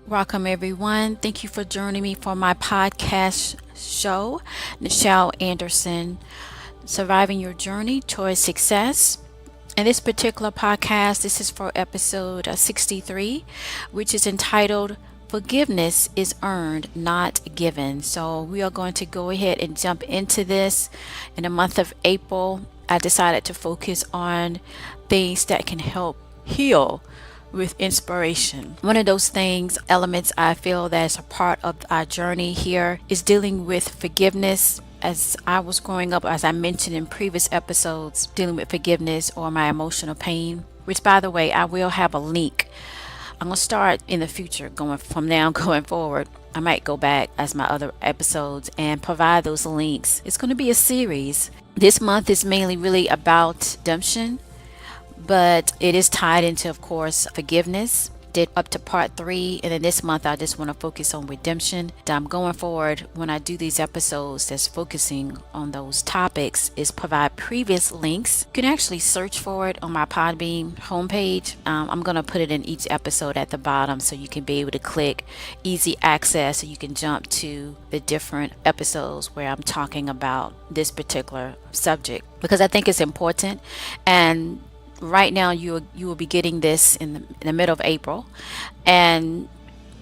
Welcome, everyone. Thank you for joining me for my podcast show, Nichel Anderson, Surviving Your Journey Towards Success. In this particular podcast, this is for episode 63, which is entitled Forgiveness is Earned, Not Given. So, we are going to go ahead and jump into this. In the month of April, I decided to focus on things that can help heal with inspiration. One of those things, elements I feel that is a part of our journey here is dealing with forgiveness. As I was growing up, as I mentioned in previous episodes, dealing with forgiveness or my emotional pain, which by the way, I will have a link. I'm going to start in the future, going from now going forward. I might go back as my other episodes and provide those links. It's going to be a series. This month is mainly really about redemption, but it is tied into, of course, forgiveness. Did up to part 3, and then this month I just want to focus on redemption. I'm going forward when I do these episodes that's focusing on those topics is provide previous links. You can actually search for it on my Podbean homepage. I'm going to put it in each episode at the bottom so you can be able to click easy access, so you can jump to the different episodes where I'm talking about this particular subject, because I think it's important. And right now you will be getting this in the middle of April, and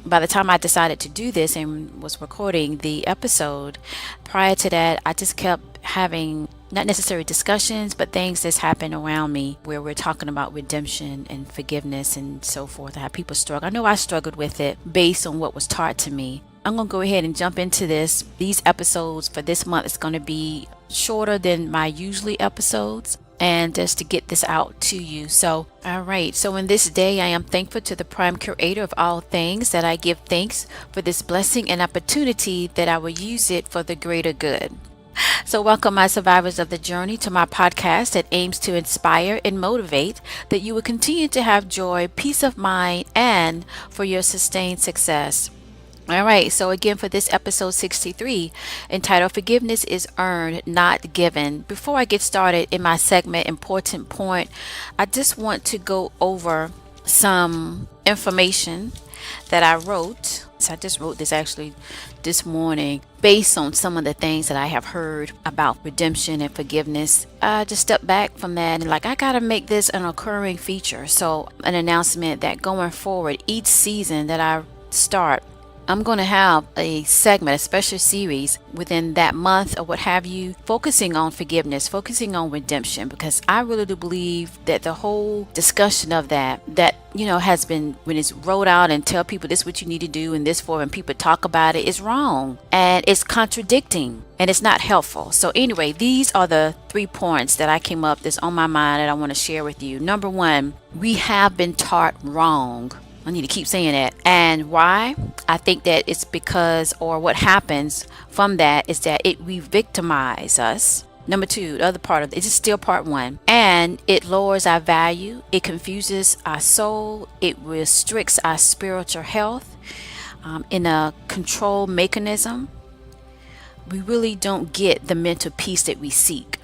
by the time I decided to do this and was recording the episode, prior to that I just kept having not necessarily discussions, but things that's happened around me where we're talking about redemption and forgiveness and so forth, how people struggle. I know I struggled with it based on what was taught to me. I'm going to go ahead and jump into this. These episodes for this month is going to be shorter than my usually episodes, and just to get this out to you. So, all right. So in this day, I am thankful to the prime creator of all things, that I give thanks for this blessing and opportunity, that I will use it for the greater good. So welcome, my survivors of the journey, to my podcast that aims to inspire and motivate, that you will continue to have joy, peace of mind, and for your sustained success. All right, so again, for this episode 63, entitled Forgiveness is Earned, Not Given. Before I get started in my segment, Important Point, I just want to go over some information that I wrote. So I just wrote this actually this morning based on some of the things that I have heard about redemption and forgiveness. I just stepped back from that and I got to make this an occurring feature. So an announcement that going forward, each season that I start, I'm going to have a segment, a special series within that month or what have you, focusing on forgiveness, focusing on redemption, because I really do believe that the whole discussion of that has been, when it's rolled out and tell people this is what you need to do in this form and people talk about it, is wrong and it's contradicting and it's not helpful. So anyway, these are the 3 points that I came up that's on my mind that I want to share with you. Number 1, we have been taught wrong. I need to keep saying that. And why? I think that it's because, or what happens from that is that it re-victimize us. Number 2, the other part of it is still part 1. And it lowers our value. It confuses our soul. It restricts our spiritual health in a control mechanism. We really don't get the mental peace that we seek.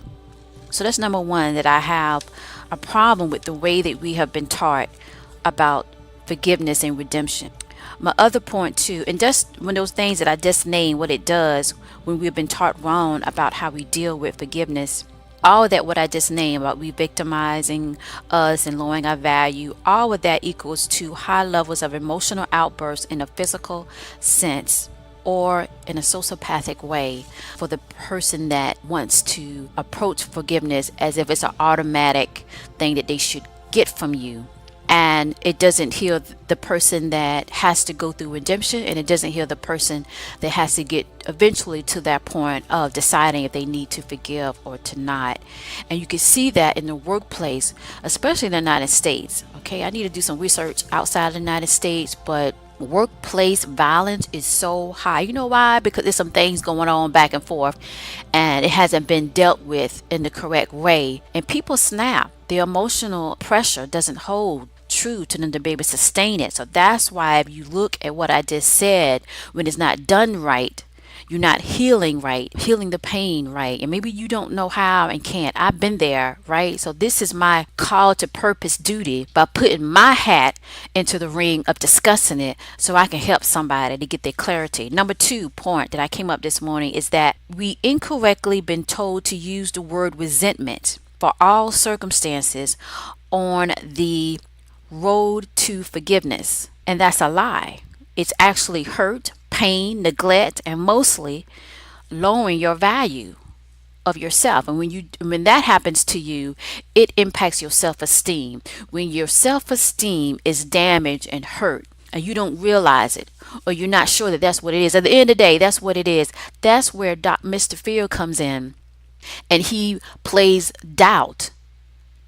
So that's number 1, that I have a problem with the way that we have been taught about forgiveness and redemption. My other point too, and just when those things that I just named, what it does when we've been taught wrong about how we deal with forgiveness, all of that what I just named about re-victimizing us and lowering our value, all of that equals to high levels of emotional outbursts in a physical sense or in a sociopathic way for the person that wants to approach forgiveness as if it's an automatic thing that they should get from you. And it doesn't heal the person that has to go through redemption, and it doesn't heal the person that has to get eventually to that point of deciding if they need to forgive or to not. And you can see that in the workplace, especially in the United States. Okay, I need to do some research outside of the United States, but workplace violence is so high. You know why? Because there's some things going on back and forth, and it hasn't been dealt with in the correct way. And people snap. The emotional pressure doesn't hold true to them to be able to sustain it. So that's why if you look at what I just said, when it's not done right, you're not healing right, healing the pain right, and maybe you don't know how and can't. I've been there, right? So this is my call to purpose duty by putting my hat into the ring of discussing it so I can help somebody to get their clarity. Number 2 point that I came up this morning is that we incorrectly been told to use the word resentment for all circumstances on the road to forgiveness. And that's a lie. It's actually hurt, pain, neglect, and mostly lowering your value of yourself. And when that happens to you, it impacts your self-esteem. When your self-esteem is damaged and hurt and you don't realize it, or you're not sure that that's what it is, at the end of the day, that's what it is. That's where Mr. Fear comes in, and he plays doubt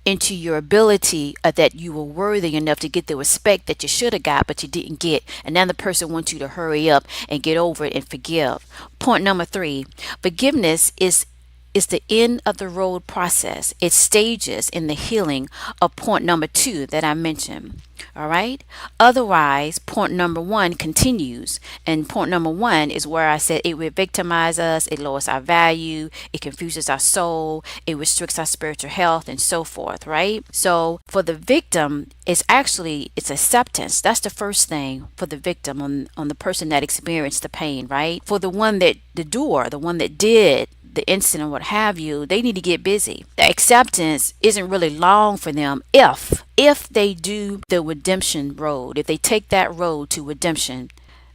into your ability that you were worthy enough to get the respect that you should have got but you didn't get, and now the person wants you to hurry up and get over it and forgive. Point number 3, forgiveness is the end of the road process. It's stages in the healing of point number 2 that I mentioned. All right. Otherwise, point number 1 continues. And point number 1 is where I said it would victimize us, it lowers our value, it confuses our soul, it restricts our spiritual health, and so forth. Right. So for the victim, it's acceptance. That's the first thing for the victim, on the person that experienced the pain. Right. For the one that the one that did the incident, what have you, they need to get busy. The acceptance isn't really long for them if they do the redemption road. If they take that road to redemption,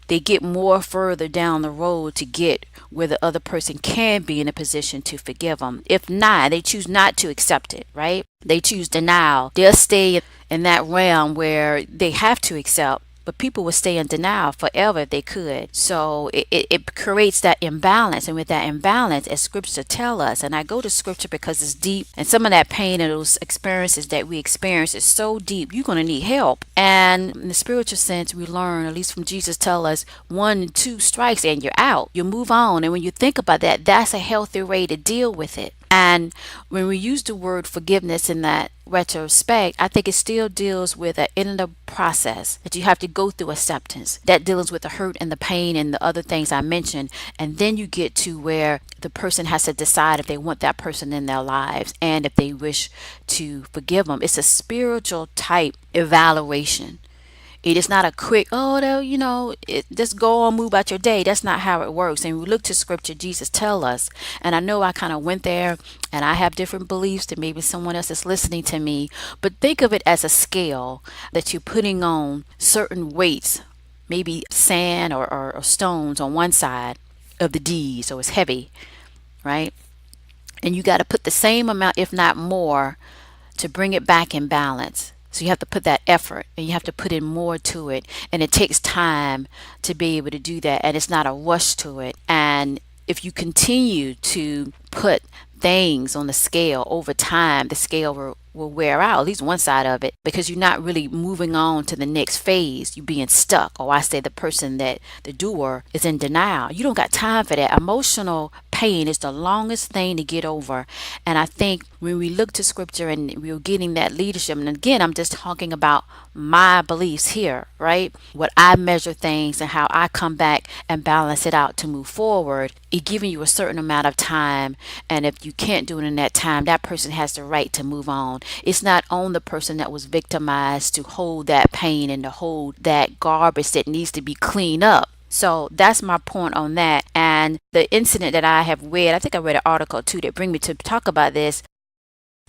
they get more further down the road to get where the other person can be in a position to forgive them. If not, they choose not to accept it, right? They choose denial. They'll stay in that realm where they have to accept, but people will stay in denial forever if they could. So it creates that imbalance. And with that imbalance, as scripture tell us, and I go to scripture because it's deep, and some of that pain and those experiences that we experience is so deep, you're going to need help. And in the spiritual sense, we learn, at least from Jesus, tell us 1 2 strikes and you're out. You move on. And when you think about that, that's a healthy way to deal with it. And when we use the word forgiveness in that retrospect, I think it still deals with an end of the process that you have to go through acceptance. That deals with the hurt and the pain and the other things I mentioned. And then you get to where the person has to decide if they want that person in their lives and if they wish to forgive them. It's a spiritual type evaluation. It is not a quick, just go on, move about your day. That's not how it works. And we look to scripture, Jesus tell us, and I know I kind of went there and I have different beliefs than maybe someone else is listening to me, but think of it as a scale that you're putting on certain weights, maybe sand or stones on one side of the D, so it's heavy, right? And you got to put the same amount, if not more, to bring it back in balance. So you have to put that effort and you have to put in more to it. And it takes time to be able to do that. And it's not a rush to it. And if you continue to put things on the scale over time, the scale will wear out, at least one side of it, because you're not really moving on to the next phase. You're being stuck. Or I say the person that the doer is in denial. You don't got time for that. Emotional pain is the longest thing to get over. And I think when we look to scripture and we're getting that leadership, and again, I'm just talking about my beliefs here, right? What I measure things and how I come back and balance it out to move forward, it giving you a certain amount of time. And if you can't do it in that time, that person has the right to move on. It's not on the person that was victimized to hold that pain and to hold that garbage that needs to be cleaned up. So that's my point on that. And the incident that I have read, I think I read an article too that bring me to talk about this.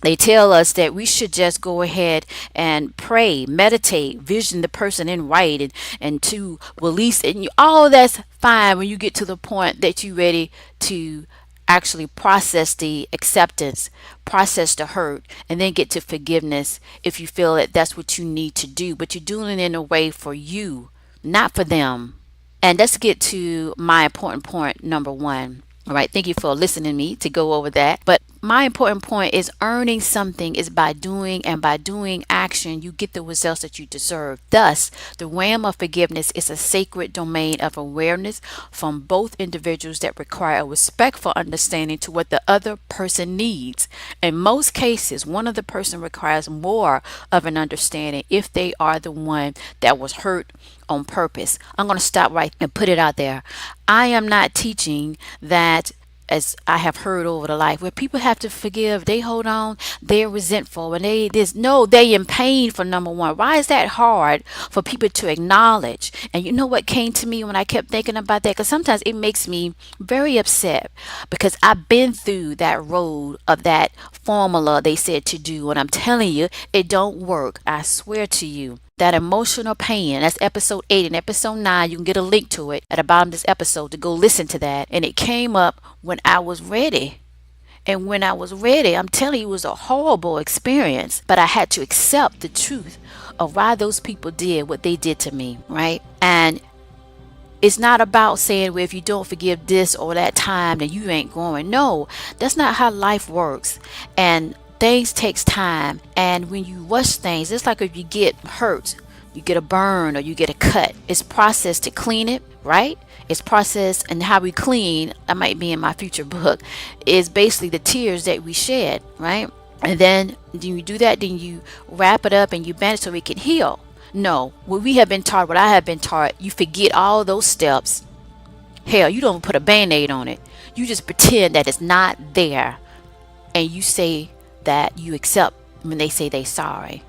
They tell us that we should just go ahead and pray, meditate, vision the person in right, and to release it. And all that's fine when you get to the point that you're ready to actually process the acceptance, process the hurt, and then get to forgiveness if you feel that that's what you need to do. But you're doing it in a way for you, not for them. And let's get to my important point number 1. All right, thank you for listening to me to go over that. But my important point is earning something is by doing, and by doing action, you get the results that you deserve. Thus, the realm of forgiveness is a sacred domain of awareness from both individuals that require a respectful understanding to what the other person needs. In most cases, one of the person requires more of an understanding if they are the one that was hurt on purpose. I'm going to stop right and put it out there. I am not teaching that, as I have heard over the life, where people have to forgive, they hold on, they're resentful, and they in pain for number one. Why is that hard for people to acknowledge? And you know what came to me when I kept thinking about that? Because sometimes it makes me very upset because I've been through that road of that formula they said to do, and I'm telling you, it don't work. I swear to you. That emotional pain, that's episode 8 and episode 9. You can get a link to it at the bottom of this episode to go listen to that. And it came up when I was ready. And when I was ready, I'm telling you, it was a horrible experience. But I had to accept the truth of why those people did what they did to me, right? And it's not about saying, well, if you don't forgive this or that time, then you ain't growing. No, that's not how life works. And things takes time, and when you rush things, it's like if you get hurt, you get a burn or you get a cut, it's processed to clean it, right? It's processed, and how we clean, that might be in my future book, is basically the tears that we shed, right? And then you do that, then you wrap it up and you bandage so it can heal. No, what we have been taught, what I have been taught, you forget all those steps. Hell, you don't put a band-aid on it. You just pretend that it's not there, and you say that you accept when they say they sorry.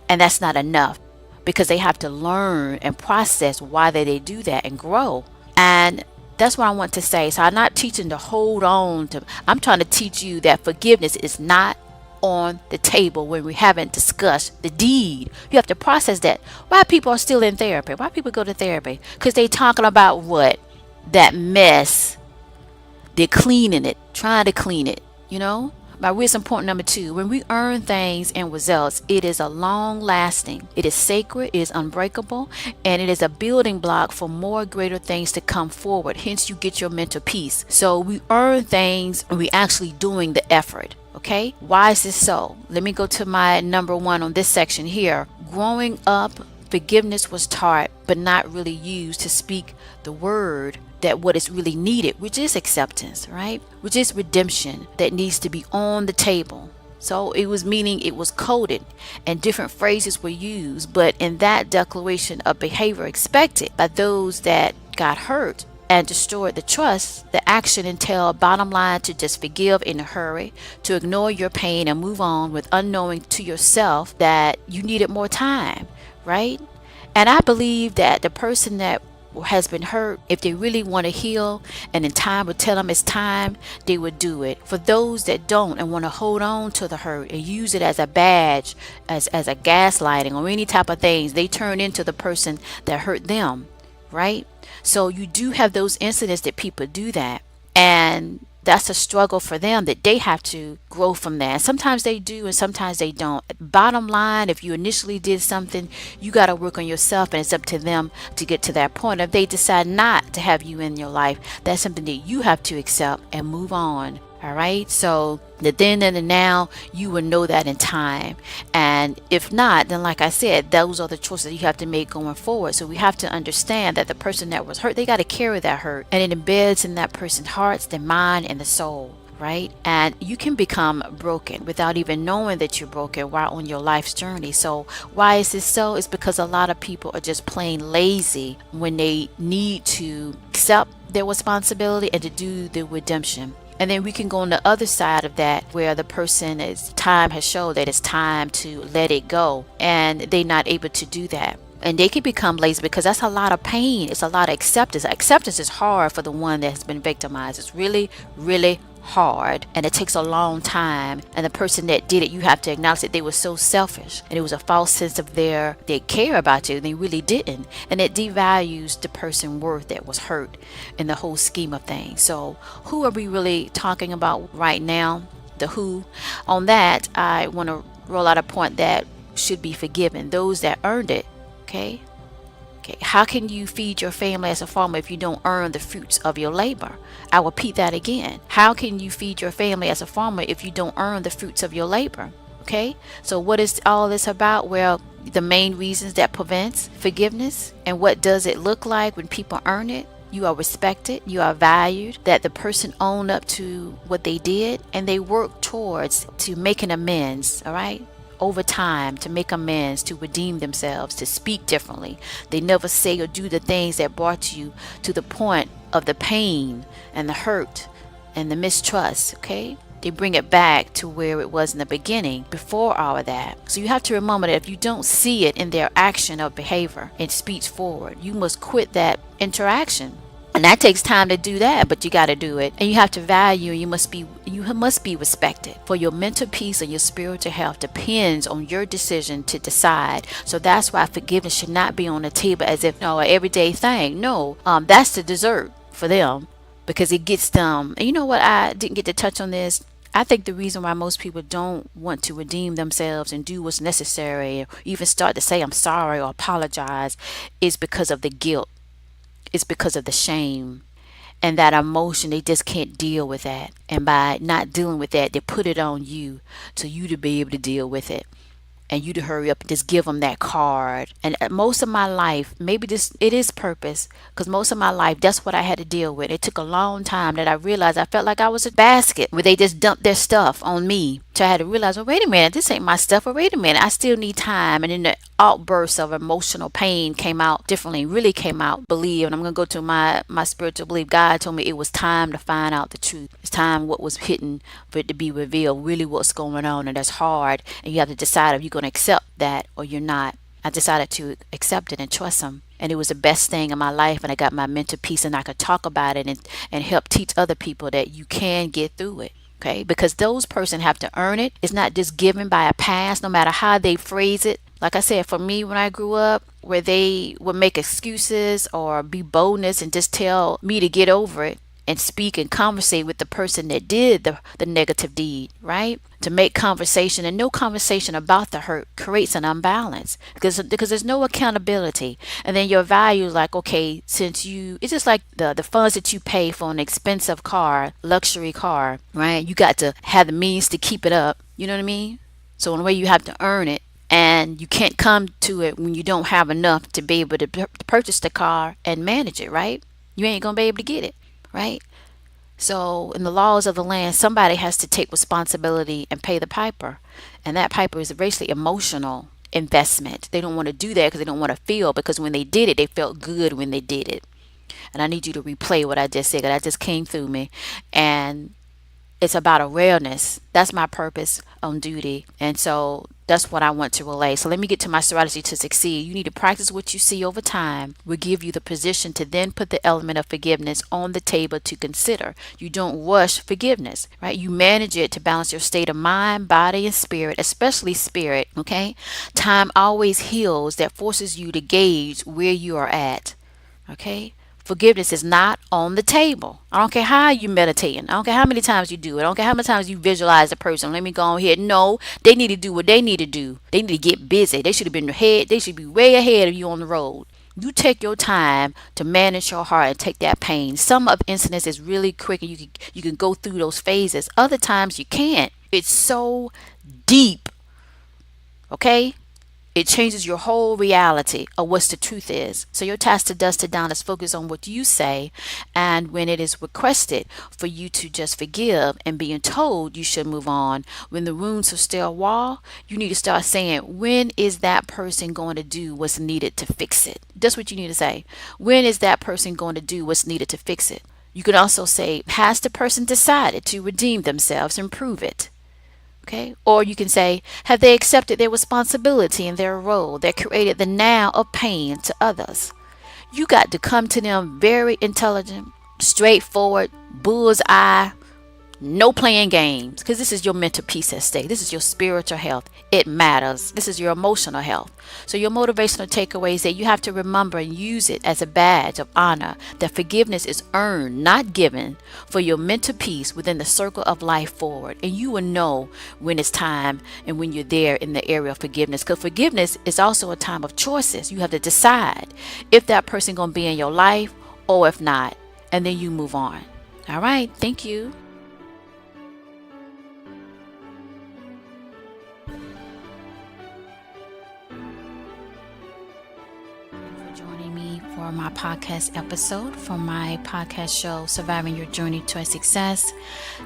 And that's not enough, because they have to learn and process why they do that and grow. And that's what I want to say. So I'm not teaching to hold on to, I'm trying to teach you that forgiveness is not on the table when we haven't discussed the deed. You have to process that. Why people are still in therapy? Why people go to therapy? Because they talking about what? That mess. They're cleaning it, trying to clean it, you know? My wisdom point number 2, when we earn things and results, it is a long lasting, it is sacred, it is unbreakable, and it is a building block for more greater things to come forward. Hence, you get your mental peace. So we earn things and we actually doing the effort. Okay, why is this so? Let me go to my number 1 on this section here. Growing up, forgiveness was taught but not really used to speak the word that what is really needed, which is acceptance, right? Which is redemption that needs to be on the table. So it was meaning it was coded and different phrases were used, but in that declaration of behavior expected by those that got hurt and destroyed the trust, the action entailed bottom line to just forgive in a hurry, to ignore your pain and move on with unknowing to yourself that you needed more time, right? And I believe that the person that has been hurt, if they really want to heal and in time would tell them it's time, they would do it. For those that don't and want to hold on to the hurt and use it as a badge, as a gaslighting or any type of things, they turn into the person that hurt them, right? So you do have those incidents that people do that, and that's a struggle for them that they have to grow from that. Sometimes they do and sometimes they don't. Bottom line, if you initially did something, you got to work on yourself, and it's up to them to get to that point. If they decide not to have you in your life, that's something that you have to accept and move on. All right, so the then and the now, you will know that in time. And if not, then like I said, those are the choices you have to make going forward. So we have to understand that the person that was hurt, they got to carry that hurt, and it embeds in that person's hearts, their mind, and the soul. Right? And you can become broken without even knowing that you're broken while on your life's journey. So why is this so? It's because a lot of people are just plain lazy when they need to accept their responsibility and to do the redemption. And then we can go on the other side of that, where the person is, time has showed that it's time to let it go, and they're not able to do that. And they can become lazy because that's a lot of pain. It's a lot of acceptance. Acceptance is hard for the one that has been victimized. It's really, really hard, and it takes a long time. And the person that did it, you have to acknowledge that they were so selfish, and it was a false sense of they care about you, and they really didn't. And it devalues the person's worth that was hurt in the whole scheme of things. So who are we really talking about right now? The who. On that, I want to roll out a point that should be forgiven, those that earned it. Okay, Okay, how can you feed your family as a farmer if you don't earn the fruits of your labor? I will repeat that again. How can you feed your family as a farmer if you don't earn the fruits of your labor? Okay, so what is all this about? Well, the main reasons that prevents forgiveness, and what does it look like when people earn it? You are respected, you are valued, that the person owned up to what they did and they work towards to making amends, all right? Over time, to make amends, to redeem themselves, to speak differently. They never say or do the things that brought you to the point of the pain and the hurt and the mistrust, okay? They bring it back to where it was in the beginning before all of that. So you have to remember that if you don't see it in their action or behavior and speech forward, you must quit that interaction. And that takes time to do that, but you got to do it. And you have to value, you must be respected. For your mental peace and your spiritual health depends on your decision to decide. So that's why forgiveness should not be on the table as if an everyday thing. No, that's the dessert for them, because it gets them. And you know what? I didn't get to touch on this. I think the reason why most people don't want to redeem themselves and do what's necessary, or even start to say I'm sorry or apologize, is because of the guilt. It's because of the shame and that emotion. They just can't deal with that. And by not dealing with that, they put it on you, so you to be able to deal with it. And you to hurry up and just give them that card. And most of my life, maybe this it is purpose, because most of my life that's what I had to deal with. It took a long time that I realized I felt like I was a basket where they just dumped their stuff on me. So I had to realize, well, wait a minute, this ain't my stuff. Or wait a minute, I still need time. And then the outbursts of emotional pain came out differently, really came out. Believe, and I'm gonna go to my spiritual belief. God told me it was time to find out the truth. It's time what was hidden for it to be revealed, really what's going on. And that's hard. And you have to decide if you're gonna accept that or you're not. I decided to accept it and trust him. And it was the best thing in my life. And I got my mental peace, and I could talk about it and help teach other people that you can get through it. Okay, because those person have to earn it. It's not just given by a past, no matter how they phrase it. Like I said, for me, when I grew up, where they would make excuses or be boldness and just tell me to get over it and speak and conversate with the person that did the negative deed, right? To make conversation, and no conversation about the hurt creates an unbalance, because there's no accountability. And then your value is like, okay, since it's just like the funds that you pay for an expensive car, luxury car, right? You got to have the means to keep it up. You know what I mean? So in a way, you have to earn it. And you can't come to it when you don't have enough to be able to purchase the car and manage it, right? You ain't going to be able to get it, right? So in the laws of the land, somebody has to take responsibility and pay the piper. And that piper is basically emotional investment. They don't want to do that because they don't want to feel, because when they did it, they felt good when they did it. And I need you to replay what I just said, because that just came through me. And it's about awareness. That's my purpose on duty. And so that's what I want to relay. So let me get to my strategy to succeed. You need to practice what you see over time. Will give you the position to then put the element of forgiveness on the table to consider. You don't rush forgiveness, right? You manage it to balance your state of mind, body, and spirit, especially spirit, okay? Time always heals. That forces you to gauge where you are at, okay? Forgiveness is not on the table. I don't care how you meditating. I don't care how many times you do it. I don't care how many times you visualize a person. Let me go on here. No, they need to do what they need to do. They need to get busy. They should have been ahead. They should be way ahead of you on the road. You take your time to manage your heart and take that pain. Some of incidents is really quick, and you can go through those phases. Other times you can't. It's so deep. Okay? It changes your whole reality of what the truth is. So your task to dust it down is focus on what you say. And when it is requested for you to just forgive and being told you should move on, when the wounds are still a wall, you need to start saying, when is that person going to do what's needed to fix it? That's what you need to say. When is that person going to do what's needed to fix it? You can also say, has the person decided to redeem themselves and prove it? Okay, or you can say, have they accepted their responsibility and their role that created the now of pain to others? You got to come to them very intelligent, straightforward, bullseye, No playing games, because this is your mental peace at stake. This is your spiritual health. It matters. This is your emotional health. So your motivational takeaway is that you have to remember and use it as a badge of honor that forgiveness is earned, not given, for your mental peace within the circle of life forward. And you will know when it's time and when you're there in the area of forgiveness. Because forgiveness is also a time of choices. You have to decide if that person going to be in your life or if not. And then you move on. All right. Thank you. Joining me for my podcast episode from my podcast show, Surviving Your Journey to Success,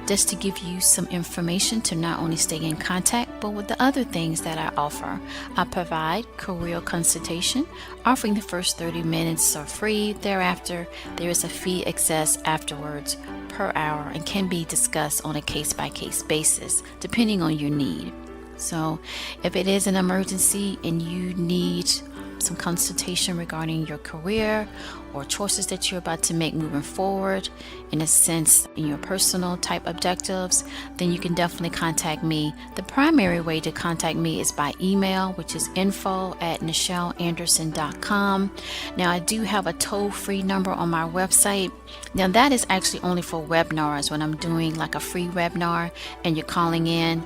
just to give you some information to not only stay in contact, but with the other things that I offer. I provide career consultation, offering the first 30 minutes are free. Thereafter, there is a fee access afterwards per hour and can be discussed on a case-by-case basis, depending on your need. So if it is an emergency and you need some consultation regarding your career or choices that you're about to make moving forward, in a sense, in your personal type objectives, then you can definitely contact me. The primary way to contact me is by email, which is info@nichelanderson.com. Now, I do have a toll-free number on my website. Now, that is actually only for webinars, when I'm doing like a free webinar and you're calling in.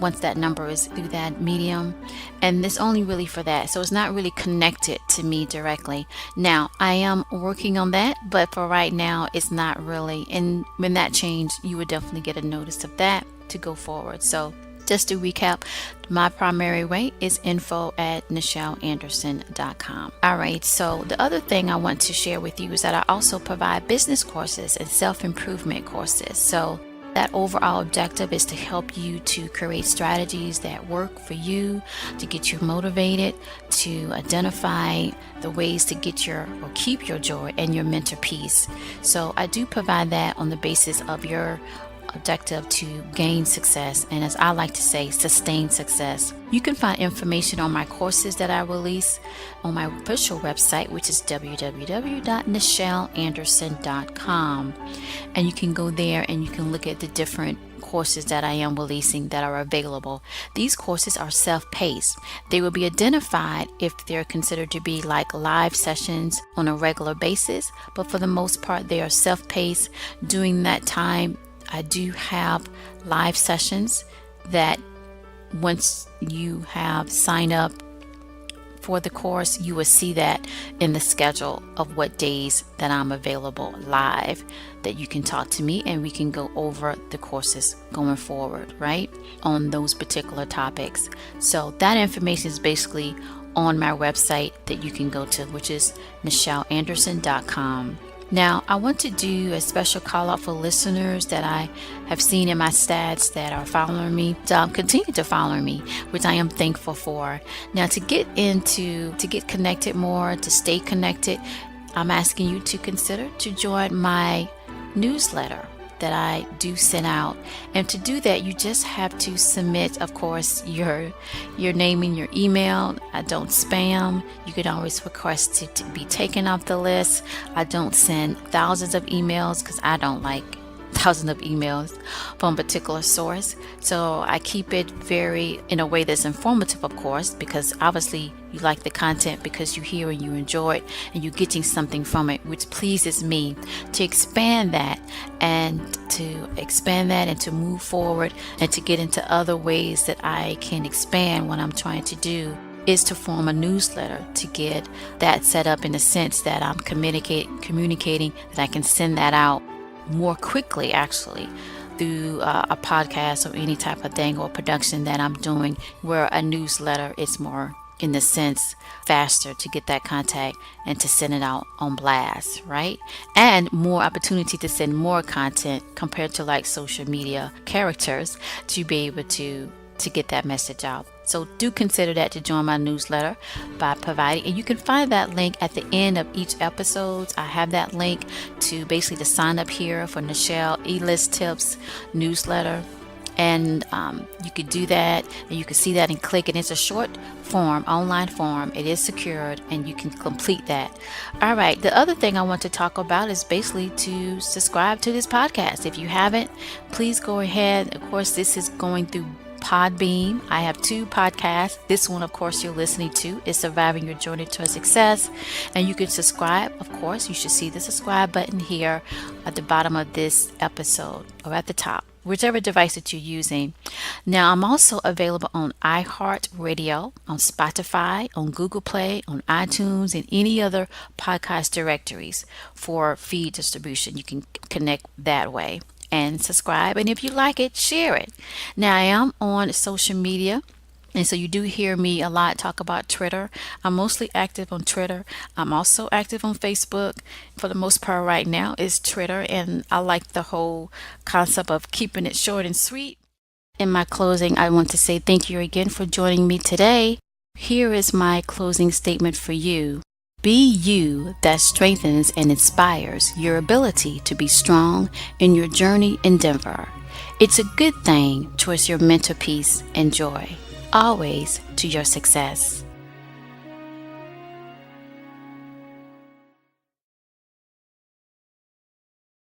Once that number is through that medium, and it's only really for that, so it's not really connected to me directly. Now I am working on that, but for right now it's not really, and when that changes, you would definitely get a notice of that to go forward. So just to recap, my primary way is info@nichelanderson.com. All right, so the other thing I want to share with you is that I also provide business courses and self-improvement courses. So that overall objective is to help you to create strategies that work for you, to get you motivated, to identify the ways to get your or keep your joy and your mental peace. So I do provide that on the basis of your objective to gain success, and as I like to say, sustain success. You can find information on my courses that I release on my official website, which is www.nichelanderson.com, and you can go there and you can look at the different courses that I am releasing that are available. These courses are self-paced. They will be identified if they're considered to be like live sessions on a regular basis, but for the most part they are self-paced. During that time, I do have live sessions that once you have signed up for the course, you will see that in the schedule of what days that I'm available live, that you can talk to me and we can go over the courses going forward, right, on those particular topics. So that information is basically on my website that you can go to, which is nichelanderson.com. Now, I want to do a special call out for listeners that I have seen in my stats that are following me, continue to follow me, which I am thankful for. Now, to get connected more, to stay connected, I'm asking you to consider to join my newsletter that I do send out. And to do that, you just have to submit, of course, your name and your email. I don't spam. You could always request to be taken off the list. I don't send thousands of emails because I don't like thousands of emails from a particular source. So I keep it very in a way that's informative, of course, because obviously you like the content because you hear and you enjoy it and you're getting something from it, which pleases me. To expand that and to move forward and to get into other ways that I can expand what I'm trying to do is to form a newsletter, to get that set up in the sense that I'm communicating that I can send that out more quickly, actually, through a podcast or any type of thing or production that I'm doing, where a newsletter is more, in the sense, faster to get that contact and to send it out on blast, right? And more opportunity to send more content compared to like social media characters to be able to get that message out. So do consider that to join my newsletter by providing, and you can find that link at the end of each episode. I have that link to basically to sign up here for Nichel E-List Tips newsletter. And you could do that, and you can see that and click, and it's a short form, online form. It is secured, and you can complete that. All right, the other thing I want to talk about is basically to subscribe to this podcast. If you haven't, please go ahead. Of course, this is going through Podbeam. I have 2 podcasts. This one, of course, you're listening to is Surviving Your Journey to Success. And you can subscribe. Of course, you should see the subscribe button here at the bottom of this episode or at the top, whichever device that you're using. Now, I'm also available on iHeartRadio, on Spotify, on Google Play, on iTunes, and any other podcast directories for feed distribution. You can connect that way and subscribe. And if you like it, share it. Now, I am on social media. And so you do hear me a lot talk about Twitter. I'm mostly active on Twitter. I'm also active on Facebook. For the most part right now is Twitter. And I like the whole concept of keeping it short and sweet. In my closing, I want to say thank you again for joining me today. Here is my closing statement for you. Be you that strengthens and inspires your ability to be strong in your journey endeavor. It's a good thing towards your mental peace and joy, always to your success.